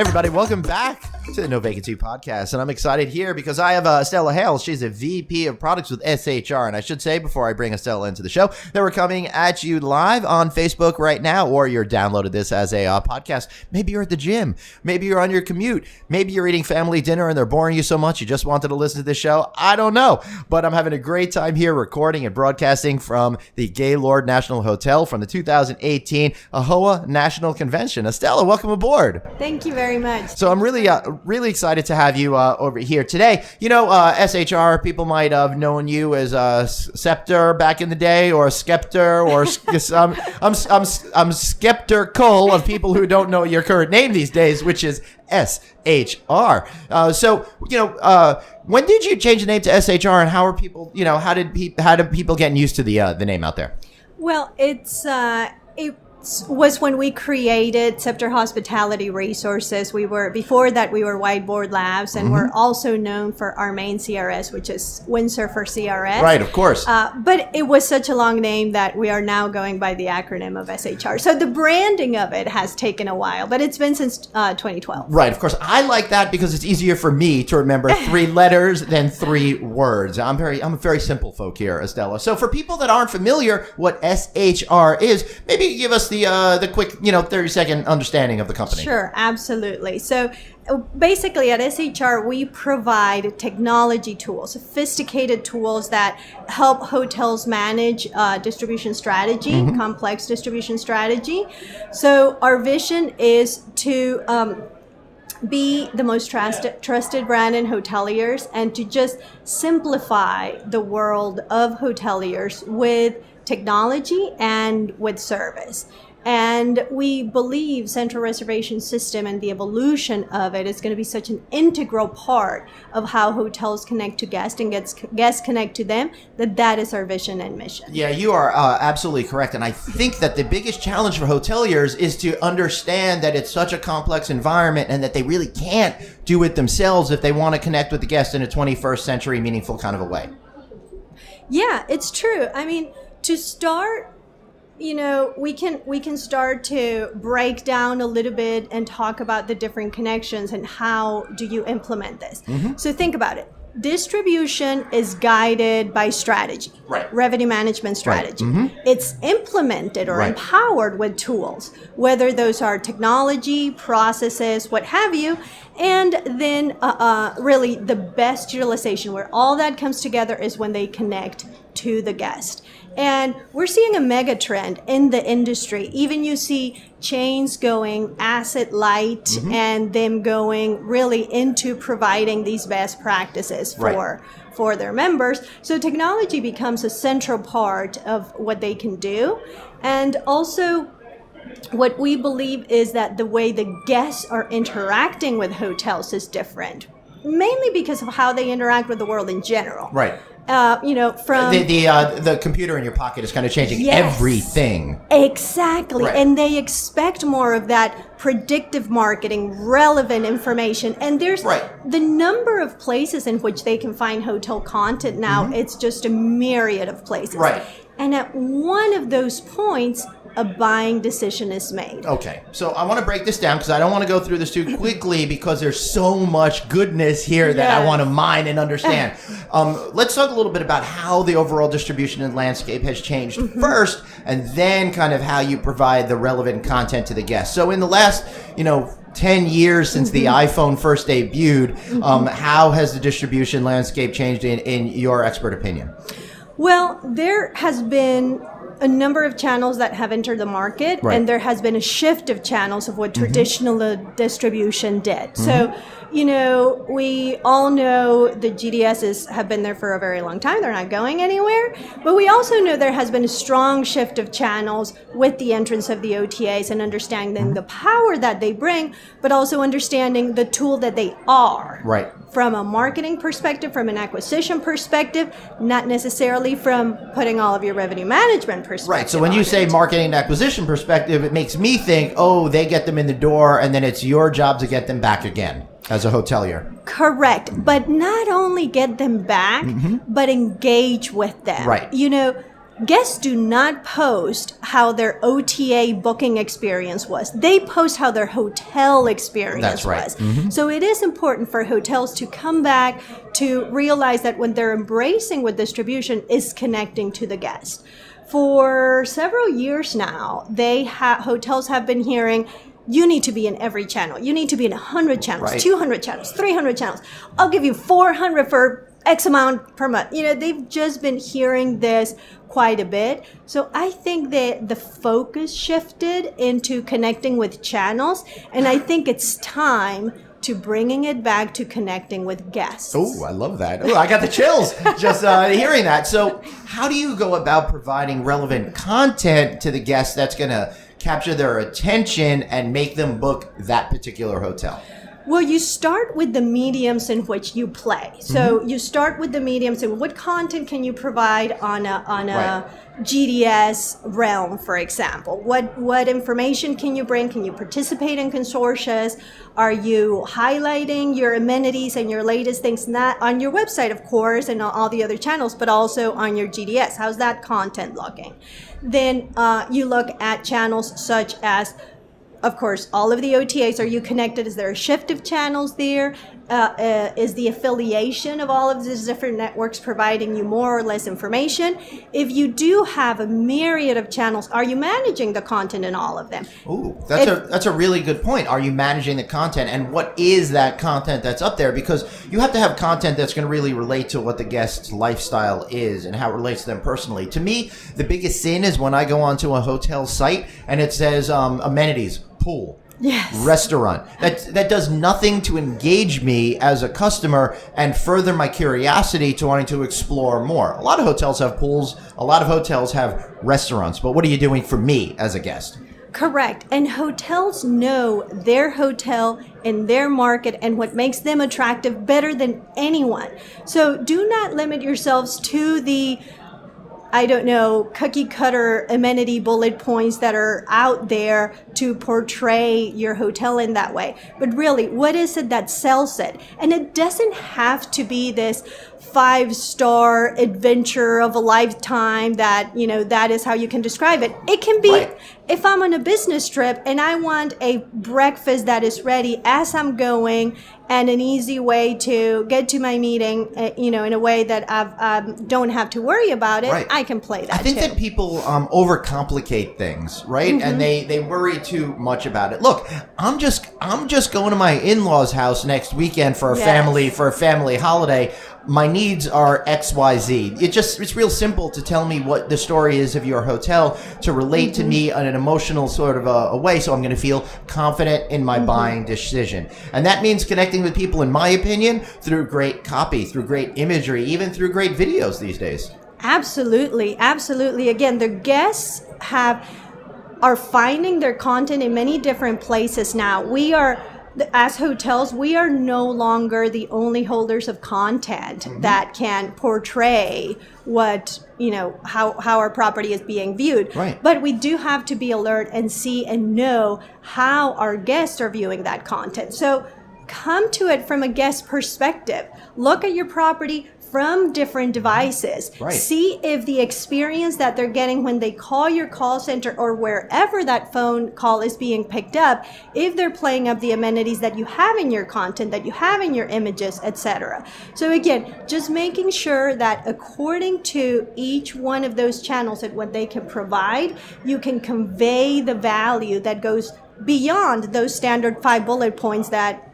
everybody. Welcome back to the No Vacancy Podcast. And I'm excited here because I have Estella Hale. She's a VP of Products with SHR. And I should say, before I bring Estella into the show, that we're coming at you live on Facebook right now, or you're downloaded this as a podcast. Maybe you're at the gym. Maybe you're on your commute. Maybe you're eating family dinner and they're boring you so much you just wanted to listen to this show. I don't know. But I'm having a great time here recording and broadcasting from the Gaylord National Hotel from the 2018 AHOA National Convention. Estella, welcome aboard. Thank you very much. So I'm really excited to have you over here today. You know, SHR, people might have known you as Scepter back in the day, or Skepter, or I'm skeptical of people who don't know your current name these days, which is SHR. So, you know, when did you change the name to SHR, and how are people, you know, how did people getting used to the name out there? Well, it was when we created Scepter Hospitality Resources. Before that we were Whiteboard Labs, and we're also known for our main CRS, which is Windsurfer CRS. Right, of course. But it was such a long name that we are now going by the acronym of SHR. So the branding of it has taken a while, but it's been since 2012. Right, of course. I like that because it's easier for me to remember 3 letters than 3 words. I'm a very simple folk here, Estella. So for people that aren't familiar what SHR is, maybe give us the quick, 30-second understanding of the company. Sure, absolutely. So basically at SHR, we provide technology tools, sophisticated tools that help hotels manage distribution strategy, complex distribution strategy. So our vision is to be the most trusted brand in hoteliers, and to just simplify the world of hoteliers with technology and with service. And we believe central reservation system and the evolution of it is going to be such an integral part of how hotels connect to guests and guests connect to them, that is our vision and mission. Yeah, you are absolutely correct. And I think that the biggest challenge for hoteliers is to understand that it's such a complex environment and that they really can't do it themselves if they want to connect with the guest in a 21st century meaningful kind of a way. Yeah, it's true. I mean, to start, we can start to break down a little bit and talk about the different connections and how do you implement this. So think about it. Distribution is guided by strategy, right? Revenue management strategy. Right. It's implemented or empowered with tools, whether those are technology, processes, what have you. And then really the best utilization where all that comes together is when they connect to the guest. And we're seeing a mega trend in the industry. Even you see chains going asset light and them going really into providing these best practices for their members. So technology becomes a central part of what they can do. And also what we believe is that the way the guests are interacting with hotels is different, mainly because of how they interact with the world in general. Right. From the computer in your pocket is kind of changing everything. Exactly. Right. And they expect more of that predictive marketing, relevant information. And there's the number of places in which they can find hotel content now. It's just a myriad of places. Right. And at one of those points, a buying decision is made. Okay, so I want to break this down because I don't want to go through this too quickly because there's so much goodness here that I want to mine and understand. Let's talk a little bit about how the overall distribution and landscape has changed first, and then kind of how you provide the relevant content to the guests. So in the last, 10 years since the iPhone first debuted, how has the distribution landscape changed in your expert opinion? Well, there has been a number of channels that have entered the market, and there has been a shift of channels of what traditional distribution did. So, we all know the GDSs have been there for a very long time. They're not going anywhere. But we also know there has been a strong shift of channels with the entrance of the OTAs and understanding the power that they bring, but also understanding the tool that they are. Right. From a marketing perspective, from an acquisition perspective, not necessarily from putting all of your revenue management perspective. Right. So when you say marketing and acquisition perspective, it makes me think, they get them in the door and then it's your job to get them back again as a hotelier. Correct. But not only get them back, but engage with them. Right. guests do not post how their OTA booking experience was. They post how their hotel experience was. So it is important for hotels to come back to realize that when they're embracing with distribution is connecting to the guest. For several years now, hotels have been hearing, you need to be in every channel. You need to be in 100 channels, 200 channels, 300 channels. I'll give you 400 for X amount per month. They've just been hearing this quite a bit. So I think that the focus shifted into connecting with channels. And I think it's time to bringing it back to connecting with guests. Oh, I love that. Oh, I got the chills just hearing that. So how do you go about providing relevant content to the guests that's going to capture their attention and make them book that particular hotel? Well, you start with the mediums in which you play. So you start with the mediums and what content can you provide on a GDS realm, for example? What information can you bring? Can you participate in consortia? Are you highlighting your amenities and your latest things, not on your website, of course, and all the other channels, but also on your GDS? How's that content looking? Then you look at channels such as, of course, all of the OTAs. Are you connected? Is there a shift of channels there? Is the affiliation of all of these different networks providing you more or less information? If you do have a myriad of channels, are you managing the content in all of them? Ooh, that's a really good point. Are you managing the content, and what is that content that's up there? Because you have to have content that's going to really relate to what the guest's lifestyle is and how it relates to them personally. To me, the biggest sin is when I go onto a hotel site and it says amenities, pool, restaurant. That does nothing to engage me as a customer and further my curiosity to wanting to explore more. A lot of hotels have pools. A lot of hotels have restaurants. But what are you doing for me as a guest? Correct. And hotels know their hotel and their market and what makes them attractive better than anyone. So do not limit yourselves to the cookie cutter amenity bullet points that are out there to portray your hotel in that way. But really, what is it that sells it? And it doesn't have to be this 5-star adventure of a lifetime that is how you can describe it. It can be, if I'm on a business trip and I want a breakfast that is ready as I'm going and an easy way to get to my meeting, in a way that I don't have to worry about it, I can play that. I think that people overcomplicate things, right? And they worry too much about it. Look, I'm just going to my in-laws' house next weekend for a family holiday. My needs are XYZ. It's real simple to tell me what the story is of your hotel, to relate to me in an emotional sort of a way, so I'm going to feel confident in my buying decision. And that means connecting with people, in my opinion, through great copy, through great imagery, even through great videos these days. Absolutely. Absolutely. Again, the guests are finding their content in many different places now. As hotels, we are no longer the only holders of content that can portray how our property is being viewed. But we do have to be alert and see and know how our guests are viewing that content. So come to it from a guest perspective. Look at your property from different devices. See if the experience that they're getting when they call your call center or wherever that phone call is being picked up, if they're playing up the amenities that you have in your content, that you have in your images, etc. So again, just making sure that according to each one of those channels and what they can provide, you can convey the value that goes beyond those standard 5 bullet points that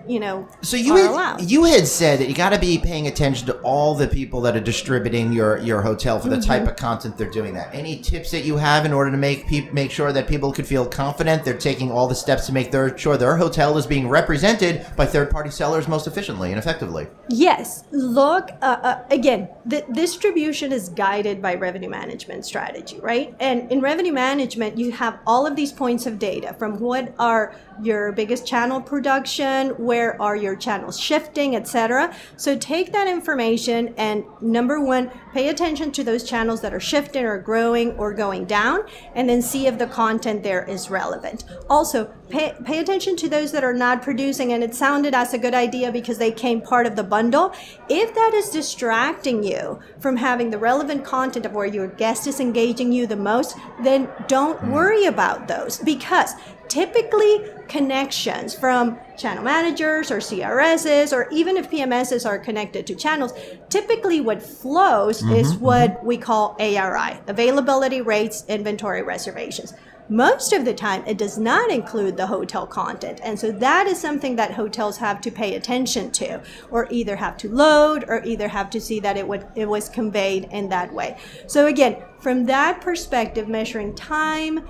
so you had said that you got to be paying attention to all the people that are distributing your hotel for the type of content they're doing that. Any tips that you have in order to make sure that people could feel confident they're taking all the steps to make sure their hotel is being represented by third-party sellers most efficiently and effectively? Yes. Look, again, the distribution is guided by revenue management strategy, right? And in revenue management, you have all of these points of data from what our your biggest channel production, where are your channels shifting, etc. So take that information and number one, pay attention to those channels that are shifting or growing or going down, and then see if the content there is relevant. Also, pay attention to those that are not producing, and it sounded as a good idea because they came part of the bundle. If that is distracting you from having the relevant content of where your guest is engaging you the most, then don't worry about those, because typically connections from channel managers or CRSs, or even if PMSs are connected to channels, typically what flows is what we call ARI, availability rates, inventory reservations. Most of the time, it does not include the hotel content. And so that is something that hotels have to pay attention to, or either have to load, or either have to see that it was conveyed in that way. So again, from that perspective, measuring time,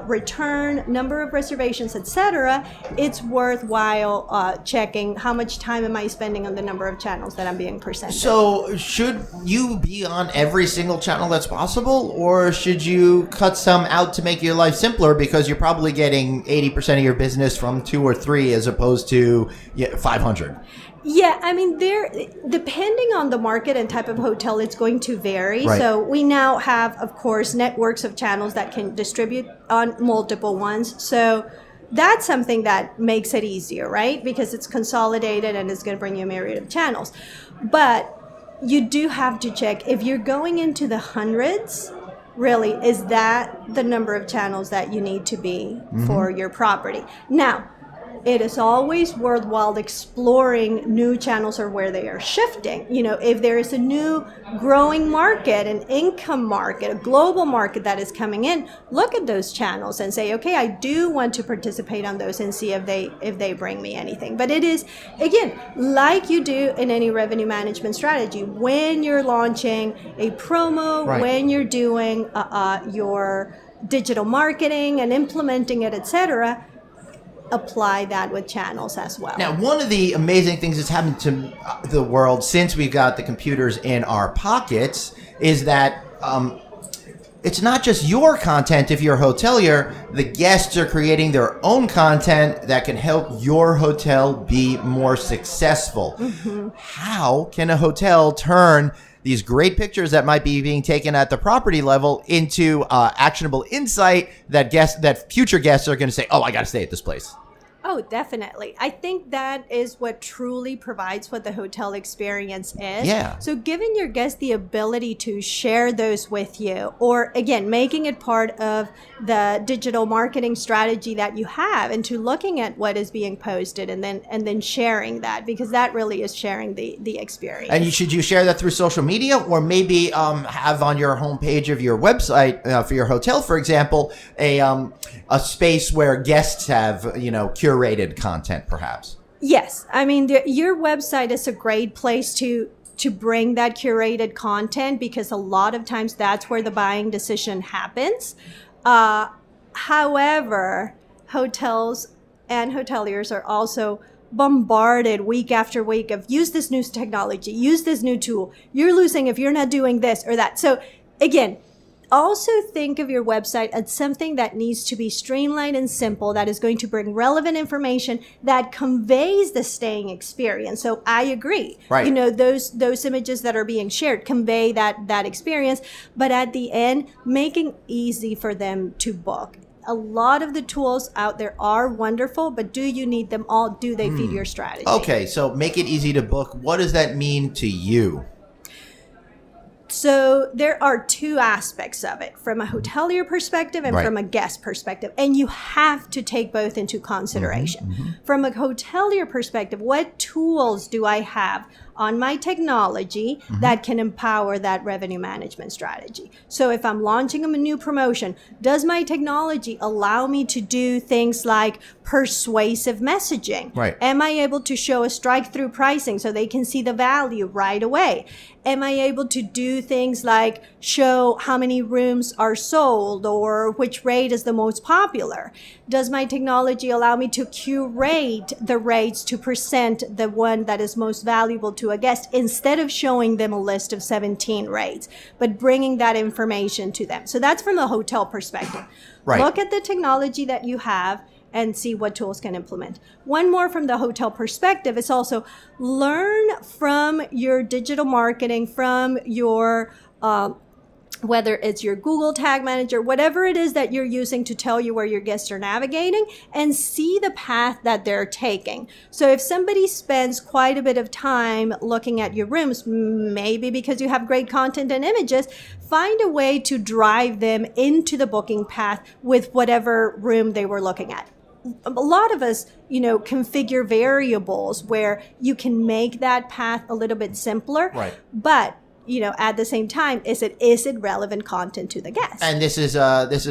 return, number of reservations, etc., it's worthwhile checking how much time am I spending on the number of channels that I'm being presented. So should you be on every single channel that's possible, or should you cut some out to make your life simpler, because you're probably getting 80% of your business from 2 or 3 as opposed to 500? Yeah, I mean, depending on the market and type of hotel, it's going to vary. Right. So we now have, of course, networks of channels that can distribute on multiple ones. So that's something that makes it easier, right? Because it's consolidated and it's going to bring you a myriad of channels. But you do have to check if you're going into the hundreds. Really, is that the number of channels that you need to be for your property? Now, it is always worthwhile exploring new channels or where they are shifting. You know, if there is a new growing market, an income market, a global market that is coming in, look at those channels and say, okay, I do want to participate on those and see if they bring me anything. But it is, again, like you do in any revenue management strategy, when you're launching a promo, right, when you're doing your digital marketing and implementing it, etc., apply that with channels as well. Now, one of the amazing things that's happened to the world since we've got the computers in our pockets is that it's not just your content. If you're a hotelier, the guests are creating their own content that can help your hotel be more successful. How can a hotel turn these great pictures that might be being taken at the property level into actionable insight that future guests are going to say, oh, I got to stay at this place? Oh, definitely. I think that is what truly provides what the hotel experience is. Yeah. So giving your guests the ability to share those with you, or again, making it part of the digital marketing strategy that you have, and to looking at what is being posted and then sharing that, because that really is sharing the experience. And should you share that through social media, or maybe have on your homepage of your website for your hotel, for example, a space where guests have, curated content, perhaps? Yes. I mean, your website is a great place to bring that curated content, because a lot of times that's where the buying decision happens. However, hotels and hoteliers are also bombarded week after week of use this new technology, use this new tool. You're losing if you're not doing this or that. So again, also think of your website as something that needs to be streamlined and simple, that is going to bring relevant information that conveys the staying experience. So I agree. Right. Those images that are being shared convey that experience, but at the end, making easy for them to book. A lot of the tools out there are wonderful, but do you need them all? Do they feed your strategy? Okay, so make it easy to book. What does that mean to you? So there are two aspects of it, from a hotelier perspective and right, from a guest perspective. And you have to take both into consideration. From a hotelier perspective, what tools do I have on my technology that can empower that revenue management strategy? So if I'm launching a new promotion, does my technology allow me to do things like persuasive messaging? Right. Am I able to show a strike-through pricing so they can see the value right away? Am I able to do things like show how many rooms are sold or which rate is the most popular? Does my technology allow me to curate the rates to present the one that is most valuable to a guest, instead of showing them a list of 17 rates, but bringing that information to them? So that's from a hotel perspective. Right. Look at the technology that you have and see what tools can implement. One more from the hotel perspective is also learn from your digital marketing, from your whether it's your Google Tag Manager, whatever it is that you're using to tell you where your guests are navigating, and see the path that they're taking. So if somebody spends quite a bit of time looking at your rooms, maybe because you have great content and images, find a way to drive them into the booking path with whatever room they were looking at. A lot of us, configure variables where you can make that path a little bit simpler. Right. But at the same time, is it relevant content to the guest? And this is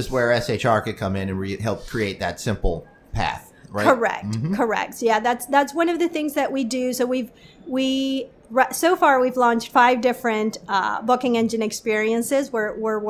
where SHR could come in and help create that simple path, right? Correct. Yeah, that's one of the things that we do. So so far we've launched 5 different booking engine experiences. We're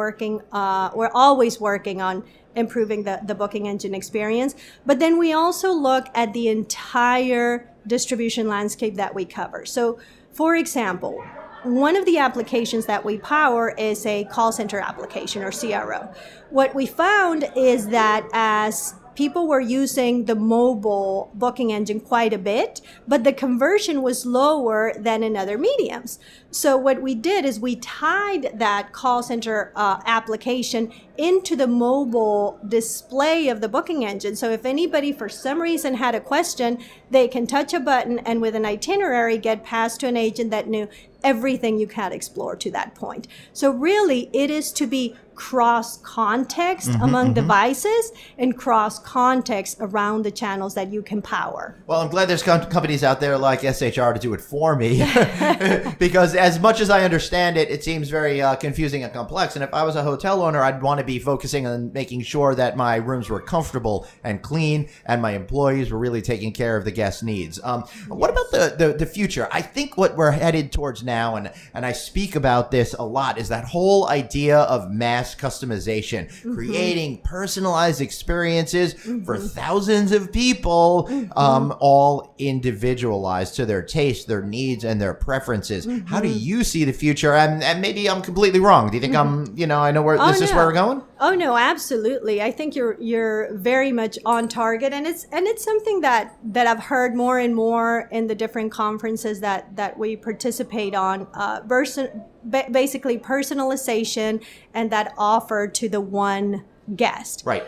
always working on improving the booking engine experience. But then we also look at the entire distribution landscape that we cover. So, for example, one of the applications that we power is a call center application, or CRO. What we found is that as people were using the mobile booking engine quite a bit, but the conversion was lower than in other mediums. So what we did is we tied that call center application into the mobile display of the booking engine. So if anybody for some reason had a question, they can touch a button and with an itinerary get passed to an agent that knew everything you had explored to that point. So really, it is to be cross-context among devices and cross-context around the channels that you can power. Well, I'm glad there's companies out there like SHR to do it for me because as much as I understand it, it seems very confusing and complex. And if I was a hotel owner, I'd want to be focusing on making sure that my rooms were comfortable and clean and my employees were really taking care of the guest needs. What about the future? I think what we're headed towards now, and I speak about this a lot, is that whole idea of mass customization, creating personalized experiences for thousands of people, all individualized to their taste, their needs, and their preferences. How do you see the future? And maybe I'm completely wrong. Do you think I know where this is where we're going? Oh no, absolutely. I think you're very much on target, and it's something that I've heard more and more in the different conferences that we participate on. Basically personalization and that offer to the one guest. Right.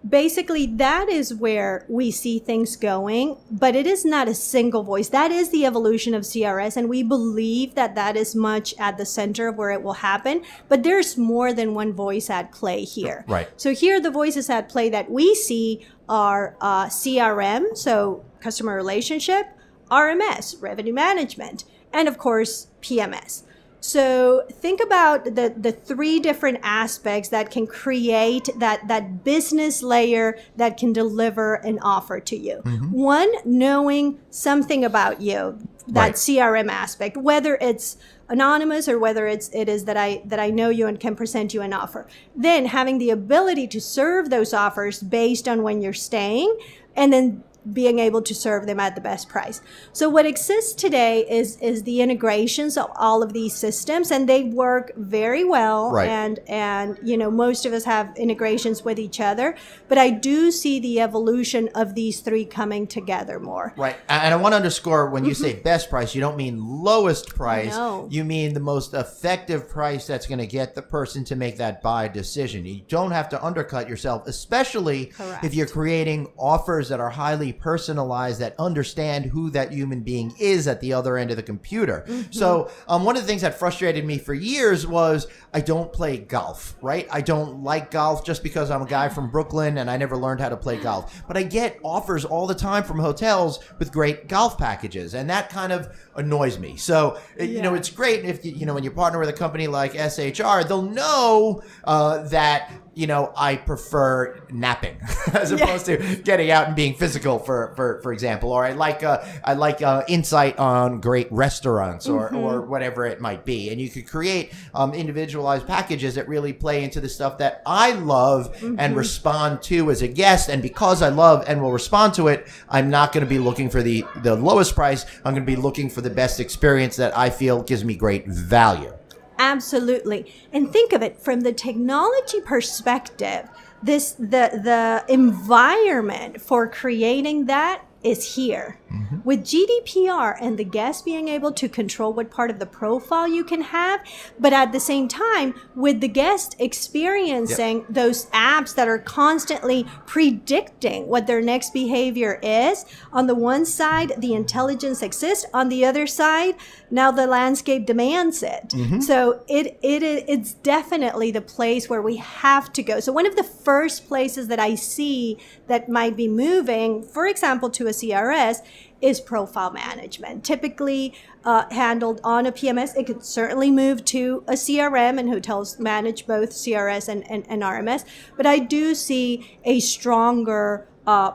Basically, that is where we see things going, but it is not a single voice. That is the evolution of CRS, and we believe that is much at the center of where it will happen. But there's more than one voice at play here. Right. So here, the voices at play that we see are CRM, so customer relationship, RMS, revenue management, and of course, PMS. So think about the 3 different aspects that can create that business layer that can deliver an offer to you. One, knowing something about you, that CRM aspect, whether it's anonymous or whether it is that I know you and can present you an offer. Then having the ability to serve those offers based on when you're staying, and then being able to serve them at the best price. So what exists today is the integrations of all of these systems, and they work very well. Right. And most of us have integrations with each other, but I do see the evolution of these 3 coming together more. Right. And I want to underscore, when you say best price, you don't mean lowest price. No. You mean the most effective price that's going to get the person to make that buy decision. You don't have to undercut yourself, especially if you're creating offers that are highly personalized, that understand who that human being is at the other end of the computer. So one of the things that frustrated me for years was I don't play golf, right? I don't like golf just because I'm a guy from Brooklyn and I never learned how to play golf. But I get offers all the time from hotels with great golf packages, and that kind of annoys me. So, it's great if, when you partner with a company like SHR, they'll know that I prefer napping as opposed to getting out and being physical, for example, or I like insight on great restaurants or whatever it might be. And you could create individualized packages that really play into the stuff that I love and respond to as a guest. And because I love and will respond to it, I'm not going to be looking for the lowest price. I'm going to be looking for the best experience that I feel gives me great value. Absolutely. And think of it from the technology perspective. the environment for creating that is here. With GDPR and the guest being able to control what part of the profile you can have, but at the same time, with the guest experiencing those apps that are constantly predicting what their next behavior is. On the one side, the intelligence exists. On the other side, now the landscape demands it. So it's definitely the place where we have to go. So one of the first places that I see that might be moving, for example, to a CRS, is profile management. Typically handled on a PMS. It could certainly move to a CRM, and hotels manage both CRS and RMS. But I do see a stronger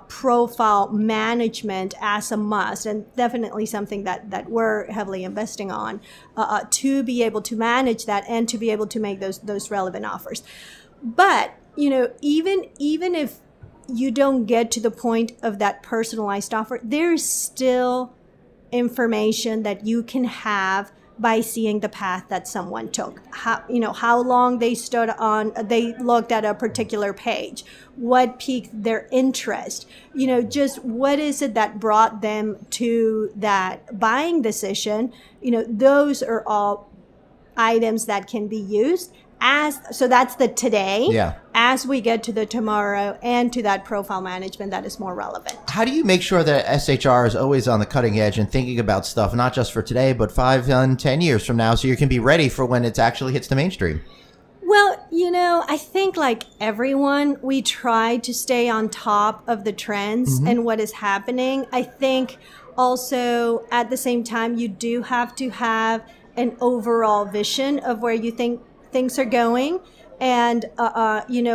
profile management as a must, and definitely something that we're heavily investing on to be able to manage that and to be able to make those relevant offers. But, even if you don't get to the point of that personalized offer, there's still information that you can have by seeing the path that someone took. How long they they looked at a particular page, what piqued their interest, just what is it that brought them to that buying decision. Those are all items that can be used. So that's the today. Yeah. As we get to the tomorrow and to that profile management that is more relevant. How do you make sure that SHR is always on the cutting edge and thinking about stuff, not just for today, but 5 and 10 years from now, so you can be ready for when it actually hits the mainstream? Well, I think like everyone, we try to stay on top of the trends and what is happening. I think also at the same time, you do have to have an overall vision of where you think things are going. And,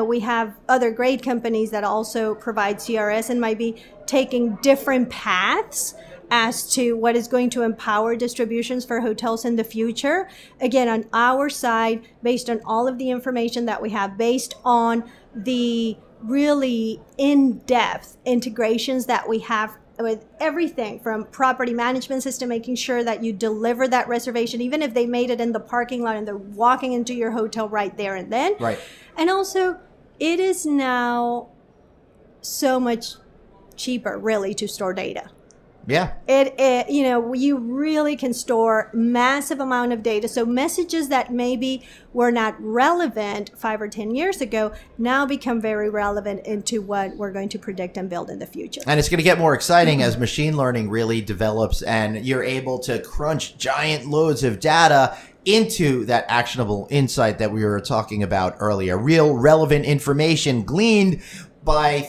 we have other great companies that also provide CRS and might be taking different paths as to what is going to empower distributions for hotels in the future. Again, on our side, based on all of the information that we have, based on the really in-depth integrations that we have with everything from property management system, making sure that you deliver that reservation, even if they made it in the parking lot and they're walking into your hotel right there and then. Right. And also, it is now so much cheaper, really, to store data. Yeah. You really can store massive amount of data. So messages that maybe were not relevant 5 or 10 years ago now become very relevant into what we're going to predict and build in the future. And it's going to get more exciting as machine learning really develops and you're able to crunch giant loads of data into that actionable insight that we were talking about earlier. Real relevant information gleaned by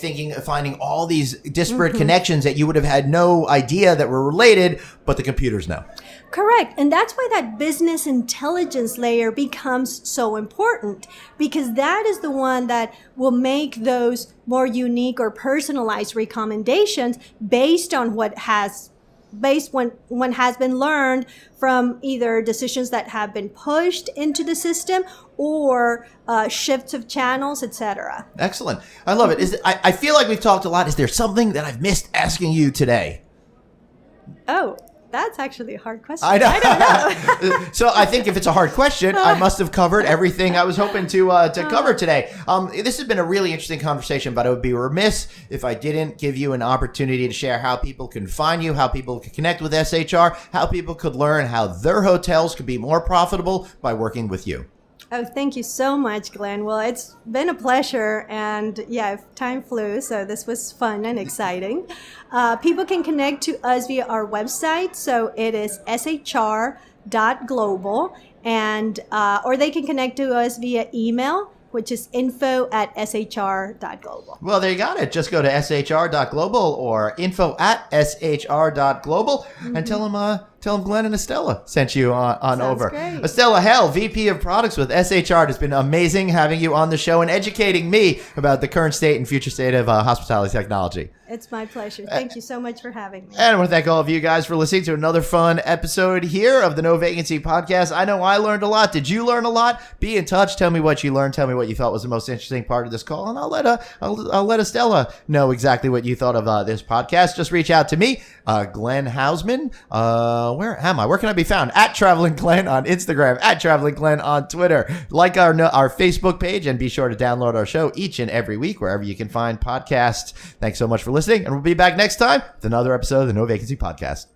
finding all these disparate connections that you would have had no idea that were related, but the computers know. Correct. And that's why that business intelligence layer becomes so important, because that is the one that will make those more unique or personalized recommendations based on what has been learned from either decisions that have been pushed into the system or shifts of channels, etc. Excellent. I love it. I feel like we've talked a lot. Is there something that I've missed asking you today? Oh, that's actually a hard question. I know. I don't know. So I think if it's a hard question, I must have covered everything I was hoping to cover today. This has been a really interesting conversation, but I would be remiss if I didn't give you an opportunity to share how people can find you, how people can connect with SHR, how people could learn how their hotels could be more profitable by working with you. Oh, thank you so much, Glenn. Well, it's been a pleasure, and time flew, so this was fun and exciting. People can connect to us via our website, so it is shr.global, and or they can connect to us via email, which is info@shr.global. Well, there you got it. Just go to shr.global or info@shr.global and tell them Glenn and Estella sent you on over. Great. Estella Hale, VP of Products with SHR. It's been amazing having you on the show and educating me about the current state and future state of hospitality technology. It's my pleasure. Thank you so much for having me. And I want to thank all of you guys for listening to another fun episode here of the No Vacancy Podcast. I know I learned a lot. Did you learn a lot? Be in touch. Tell me what you learned. Tell me what you thought was the most interesting part of this call, and I'll let Estella know exactly what you thought of this podcast. Just reach out to me, Glenn Hausman, where am I? Where can I be found? At Traveling Glenn on Instagram, at Traveling Glenn on Twitter. Like our Facebook page, and be sure to download our show each and every week wherever you can find podcasts. Thanks so much for listening, and we'll be back next time with another episode of the No Vacancy Podcast.